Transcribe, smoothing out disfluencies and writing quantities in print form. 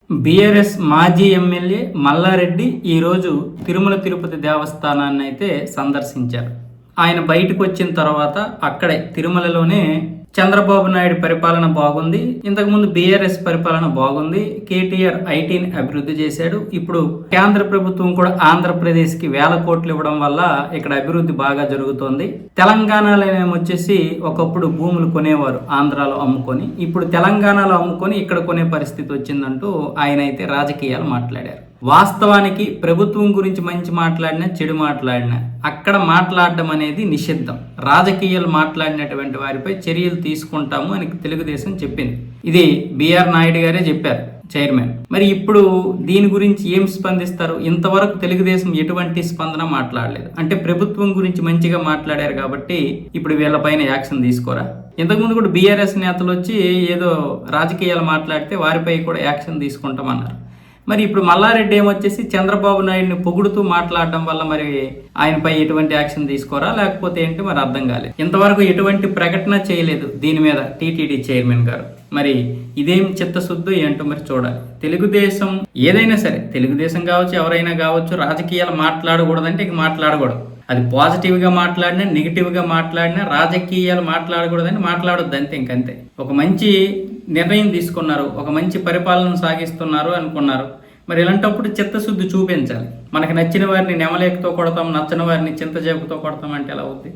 BRS మాజీ MLA Mallareddy ఈరోజు తిరుమల తిరుపతి దేవస్థానాన్ని అయితే సందర్శించారు. ఆయన బయటకు వచ్చిన తర్వాత అక్కడే తిరుమలలోనే చంద్రబాబు నాయుడు పరిపాలన బాగుంది, ఇంతకుముందు బీఆర్ఎస్ పరిపాలన బాగుంది, కేటీఆర్ ఐటీని అభివృద్ధి చేశాడు, ఇప్పుడు కేంద్ర ప్రభుత్వం కూడా ఆంధ్రప్రదేశ్కి 1000 కోట్లు ఇవ్వడం వల్ల ఇక్కడ అభివృద్ధి బాగా జరుగుతోంది. తెలంగాణలో వచ్చేసి ఒకప్పుడు భూములు కొనేవారు ఆంధ్రాలో అమ్ముకొని, ఇప్పుడు తెలంగాణలో అమ్ముకొని ఇక్కడ కొనే పరిస్థితి వచ్చిందంటూ ఆయన అయితే రాజకీయాలు మాట్లాడారు. వాస్తవానికి ప్రభుత్వం గురించి మంచి మాట్లాడినా చెడు మాట్లాడినా అక్కడ మాట్లాడడం అనేది నిషిద్ధం. రాజకీయాలు మాట్లాడినటువంటి వారిపై చర్యలు తీసుకుంటాము అని తెలుగుదేశం చెప్పింది. ఇది బిఆర్ నాయుడు గారే చెప్పారు, చైర్మన్. మరి ఇప్పుడు దీని గురించి ఏం స్పందిస్తారు? ఇంతవరకు తెలుగుదేశం ఎటువంటి స్పందన మాట్లాడలేదు. అంటే ప్రభుత్వం గురించి మంచిగా మాట్లాడారు కాబట్టి ఇప్పుడు వీళ్ళపైన యాక్షన్ తీసుకోరా? ఇంతకుముందు కూడా బీఆర్ఎస్ నేతలు వచ్చి ఏదో రాజకీయాలు మాట్లాడితే వారిపై కూడా యాక్షన్ తీసుకుంటామన్నారు. మరి ఇప్పుడు మల్లారెడ్డి ఏమొచ్చేసి చంద్రబాబు నాయుడిని పొగుడుతూ మాట్లాడడం వల్ల మరి ఆయనపై ఎటువంటి యాక్షన్ తీసుకోరా లేకపోతే ఏంటి మరి అర్థం కాలేదు. ఇంతవరకు ఎటువంటి ప్రకటన చేయలేదు దీని మీద టీటీడీ చైర్మన్ గారు. మరి ఇదేం చిత్తశుద్ధి ఏంటో మరి చూడాలి. తెలుగుదేశం ఏదైనా సరే, తెలుగుదేశం కావచ్చు ఎవరైనా కావచ్చు, రాజకీయాలు మాట్లాడకూడదంటే ఇక మాట్లాడకూడదు. అది పాజిటివ్గా మాట్లాడినా నెగిటివ్గా మాట్లాడినా రాజకీయాలు మాట్లాడకూడదని మాట్లాడొద్దు, అంతే, ఇంకంతే. ఒక మంచి నిర్ణయం తీసుకున్నారు, ఒక మంచి పరిపాలన సాగిస్తున్నారు అనుకున్నారు. మరి ఇలాంటప్పుడు చిత్తశుద్ధి చూపించాలి. మనకి నచ్చిన వారిని నెమలేకతో కొడతాం, నచ్చని వారిని చింతచేపుతో కొడతాం అంటే ఎలా అవుద్ది?